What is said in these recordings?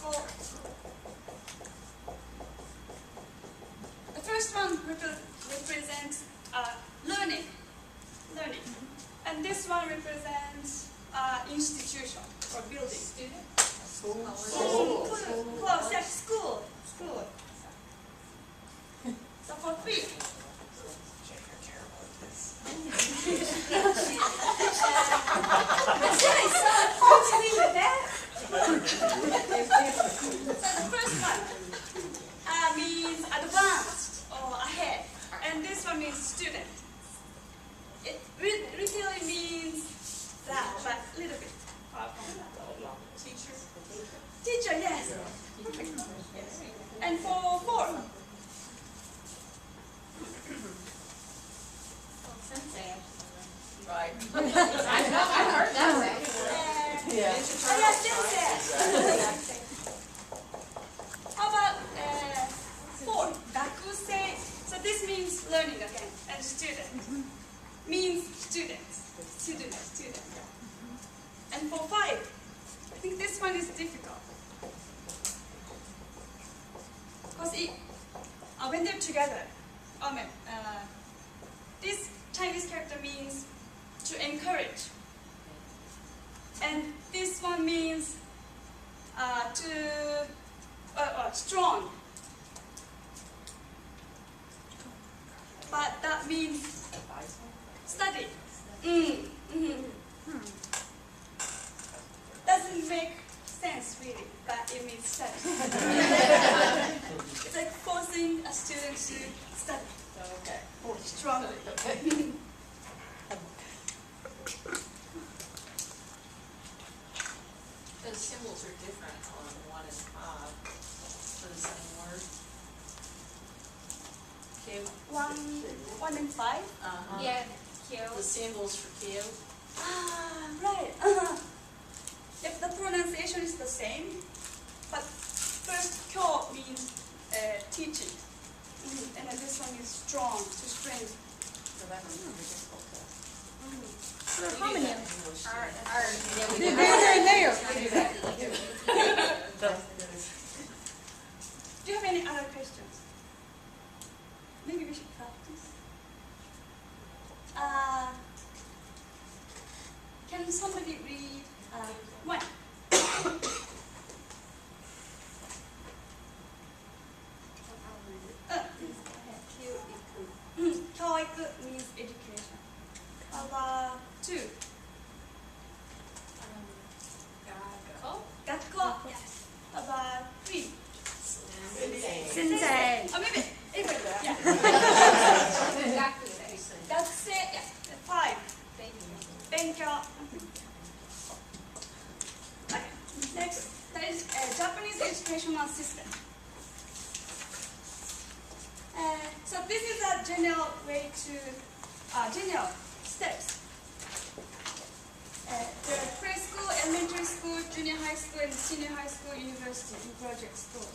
So the first one represents learning, and this one represents institution or building. Student? Close, yeah, school. So for 3. So the first one means advanced or ahead, and this one means student. It literally means that, but a little bit far from that. Teacher? Teacher, yes. And for 4. Sensei. Right. I know, I heard that way. Yeah. Oh, yeah, sensei. How about 4? Gakusei. So this means learning again, and student. Means students. Student. And for 5, I think this one is difficult. Because when they're together, this Chinese character means to encourage. And this one means strong. But that means study. Doesn't make sense really, but it means study. It's like forcing a student to study. Okay. Strongly. Okay. The symbols are different on 1 and 5 for the same word. Q. 1 and 5? Yeah, The symbols for Q. Right. If the pronunciation is the same, but first kyo means teaching, and then this one is strong, to strength. So that's a really difficult test. So how many? There. Do you have any other questions? Maybe we should practice. Can somebody read 1? Kyoiku means education. How about 2? Gakko. Yes. How about 3? Sensei. Or maybe yeah. Gakusei. Yeah. 5. Benkyo. Okay. Next, that is Japanese educational system. So this is a general way to general steps. There are preschool, elementary school, junior high school, and senior high school, university, and graduate school.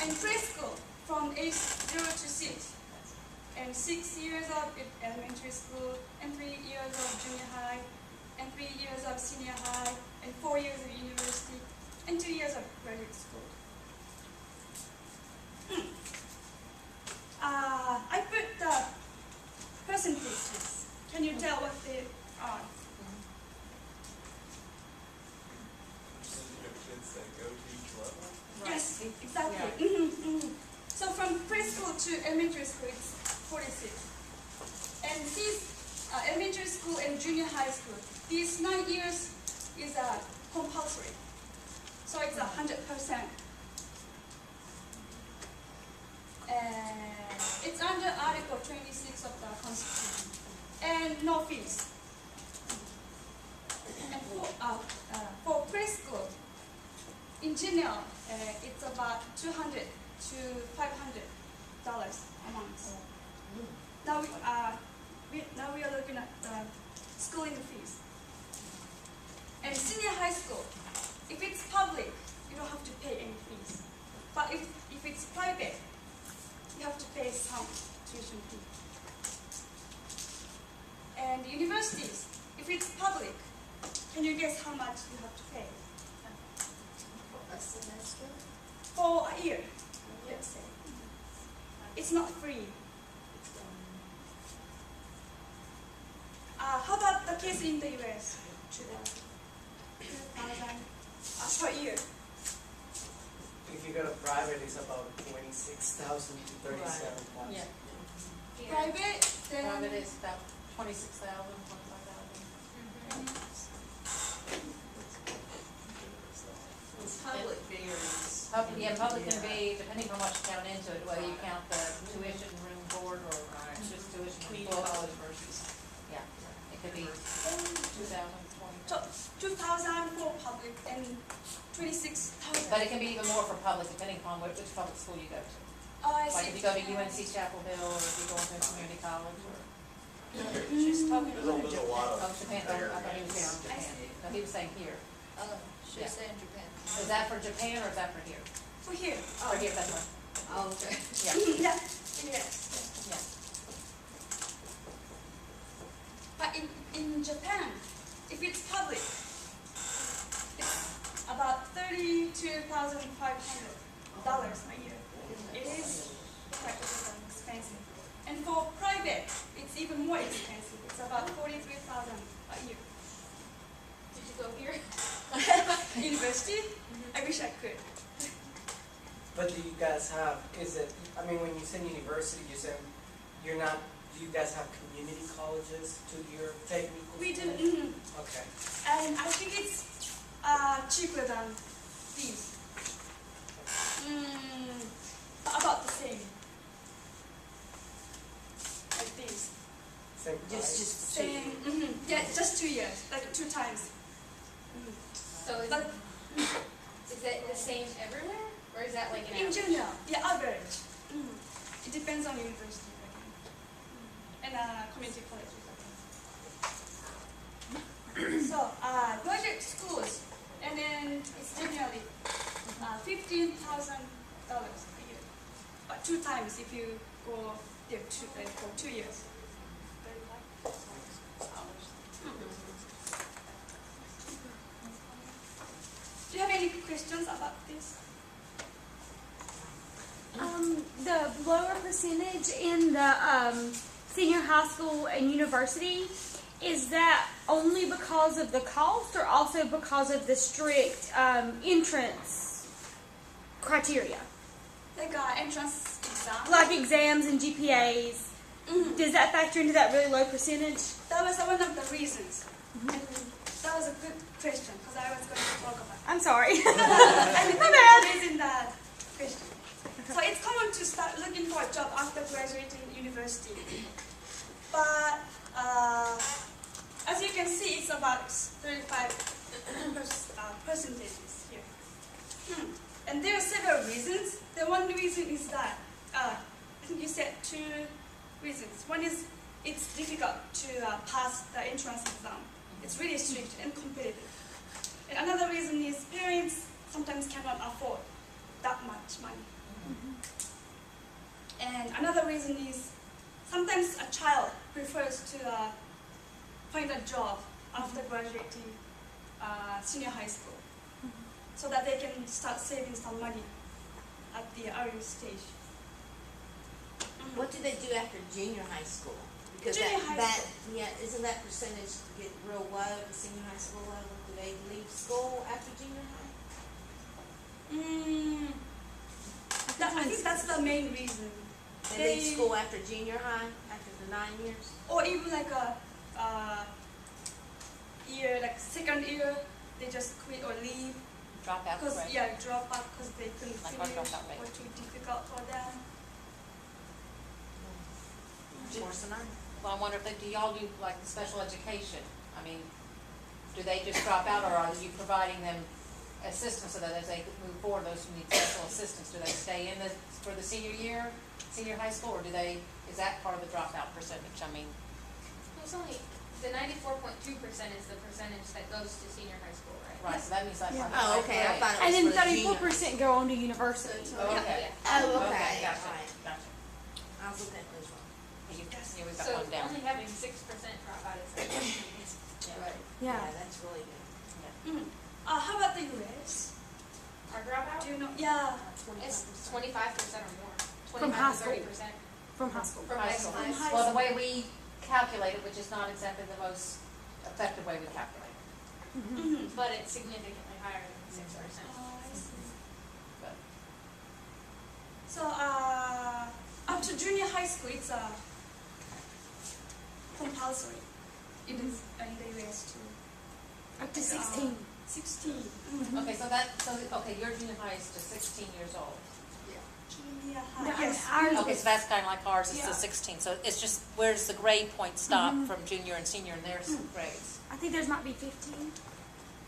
And preschool from age 0 to 6, and 6 years of elementary school, and 3 years of junior high, and 3 years of senior high, and 4 years of university, and 2 years of graduate school. I put the percentages. Can you tell what they are? Yes, exactly. Yeah. So from preschool to elementary school, it's 46. And these elementary school and junior high school, these 9 years is compulsory. So it's 100%. It's under Article 26 of the Constitution. And no fees. And for preschool, in general, it's about $200 to $500 a month. Now we are looking at the schooling fees. And senior high school, if it's public, you don't have to pay any fees. But if it's private, you have to pay some tuition fee. And universities, if it's public, Can you guess how much you have to pay? A semester? For a year, let's say. It's not free. How about the case in the US? 2,000 per year. If you go to private, it's about 26,000 to 37,000. Yeah. Private, then Private is about 26,000, 25,000. Public varies. Public can be, depending on what you count into it, whether you count the tuition, room, board, or just tuition and Community book. college versus. Yeah, it could be 2,000, 20. so 2,000 for public and 26,000. But it can be even more for public, depending upon which public school you go to. Oh, I Like see. if you go to UNC Chapel Hill, or if you go to a community college, or, She's talking There's a lot oh, of Japan, there. I thought he was saying I Japan. see. No, he was saying here. Oh, Yeah. she's saying Japan. Is that for Japan, or is that for here? For here. For here, that's right. Oh, okay. Yeah, Yeah. Yes. yeah. But in Japan, if it's public, it's about $32,500 a year. It is quite expensive. And for private, it's even more expensive. It's about $43,000 a year. Did you go here? University? I wish I could. But do you guys have, is it, I mean, when you say university, you said you're not, do you guys have community colleges to your technical? We do. school? Okay. And I think it's cheaper than these. About the same. Like these. Same price? Just Same. Yeah, just 2 years, like 2 times. So is, But is that the same everywhere? Or is that like an in average? general, yeah, average. It depends on university, I think. And community colleges. So, graduate schools, and then it's generally $15,000 a year. But 2 times if you go there for 2 years. Do you have any questions about this? The lower percentage in the senior high school and university, is that only because of the cost or also because of the strict entrance criteria? Like entrance exam? Like exams and GPAs. Does that factor into that really low percentage? That was one of the reasons. And that was a good question because I was going to talk about it. I'm sorry. And My bad. in that question. So it's common to start looking for a job after graduating university. But as you can see, it's about 35 percentages here. And there are several reasons. The one reason is that, I think you said 2 reasons. One is it's difficult to pass the entrance exam. It's really strict and competitive. And another reason is parents sometimes cannot afford that much money. And another reason is sometimes a child prefers to find a job after graduating senior high school so that they can start saving some money at the early stage. What do they do after junior high school? Because Junior high that, yeah, isn't that percentage get real low at the senior high school level? Do they leave school after junior high? I think that's the main reason. They leave school after junior high, after the 9 years? Or even like a year, like second year, they just quit or leave. Drop out, Because right? drop out because they couldn't Like finish what dropout rate? or too difficult for them. Worse than I. Well, I wonder if they, do y'all do like special education? I mean, do they just drop out, or are you providing them assistance so that as they move forward, those who need special assistance, do they stay in for the senior year, senior high school, or do they, is that part of the dropout percentage? I mean, It's only, the 94.2% is the percentage that goes to senior high school, right? right, so that means like. Yeah. Oh, okay, I thought it And was then for the junior. 34% go on to university. Oh, okay. Oh, okay, Okay, gotcha, alright. gotcha. I was looking at those wrong. Yeah, we've got So one down. only having 6% drop out is Yeah. Right. Yeah. That's really good. Do you know? Yeah. It's 25%. 25% or more. From high 25 to school. 30%. From high school. From High high school. school. From high Well, the school. way we calculate it, which is not exactly the most effective way we calculate it. Mm-hmm. But it's significantly higher than 6%. Oh, I see. But So, up to junior high school, it's compulsory. It is in the US too. Up to 16. 16. okay, okay, your junior high is to 16 years old. Junior No, high. yes, ours Okay, is- so that's kind of like ours, it's Yeah. to 16. So it's just, where does the grade point stop from junior and senior in their grades? I think theirs might be 15.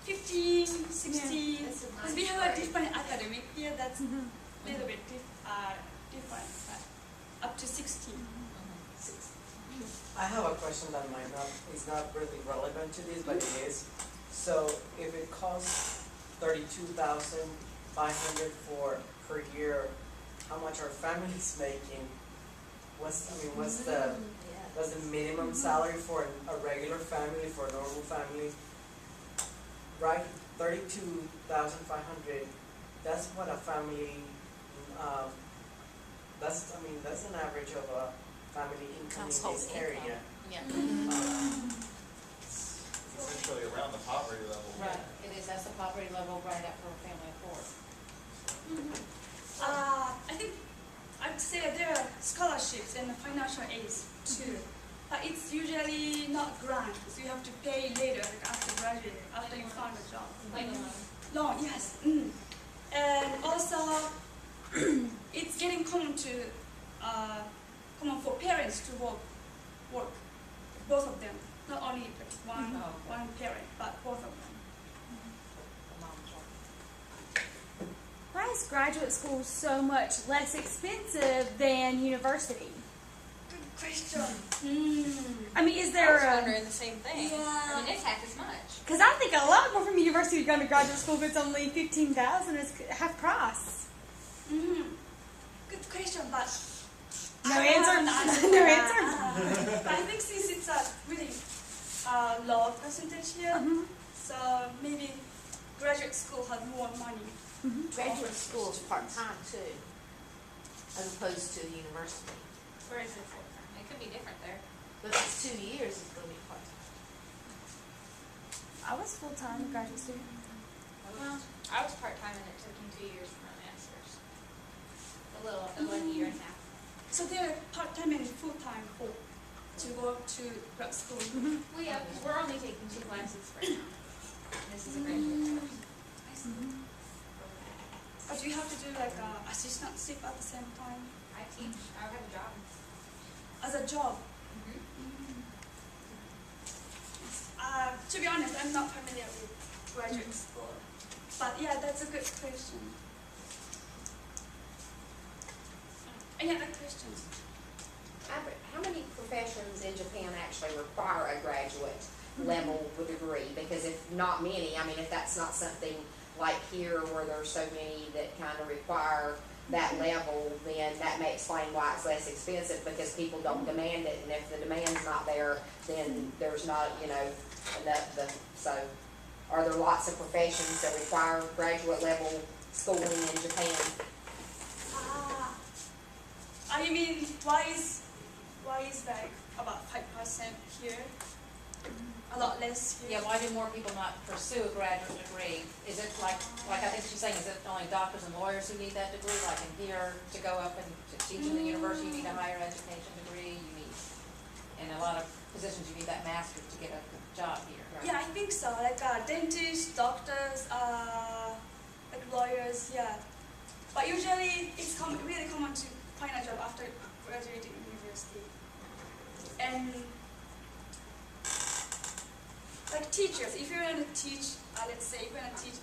15, 16. It's a Because we nice have a grade. different academic year that's a Mhm. little bit different. But up to 16. I have a question that might not, is not really relevant to this, but it is. So if it costs 32,500 per year, how much are families making? What's the minimum salary for a regular family, for a normal family? Right, 32,500, that's what a family, that's an average of a family income in Household this income. area. Yeah. It's essentially around the poverty level. Right, it is, that's the poverty level right up for a family of four. I think I'd say there are scholarships and financial aids too. But it's usually not grant, so you have to pay later, like after graduating, after you found a job. Like a loan. Loan, yes. And also, it's getting common for parents to work, both of them, not only like one parent, but both of them. Why is graduate school so much less expensive than university? Good question. I mean, is I there was a... wondering the same thing. Yeah. I mean, it's half as much. Because I think a lot more from university going to graduate school if it's only $15,000 is half price. Good question, but No I answer? don't have an answer. No answer? But I think since it's a really low percentage here, so maybe graduate school has more money. Graduate school is part-time too, as opposed to university. Where is it full-time? It could be different there. But if it's 2 years, it's gonna be part-time. I was full-time graduate student. Well, I was part-time and it took me 2 years for my master's. A 1 year and a half. So they're part-time and full-time to go to grad school. We're only taking 2 classes right now. This is a graduate course. I see. But you have to do like assistantship at the same time I teach. I have a job. as a job. To be honest, I'm not familiar with graduate school. But yeah, that's a good question. Any other questions? How many professions in Japan actually require a graduate level degree? Because if not many, I mean, if that's not something like here where there's so many that kind of require that level, then that may explain why it's less expensive, because people don't demand it, and if the demand's not there, then there's not, enough, so are there lots of professions that require graduate level schooling in Japan? You mean why is like about 5% here? A lot less here. Yeah, why do more people not pursue a graduate degree? Is it like I think she's saying, is it only doctors and lawyers who need that degree? Like in here, to go up and to teach in the university, you need a higher education degree, in a lot of positions, you need that master's to get a job here, right? Yeah, I think so. Like dentists, doctors, like lawyers, yeah. But usually it's really common to find a job after graduating university. And like teachers, if you're going to teach, let's say you're going to teach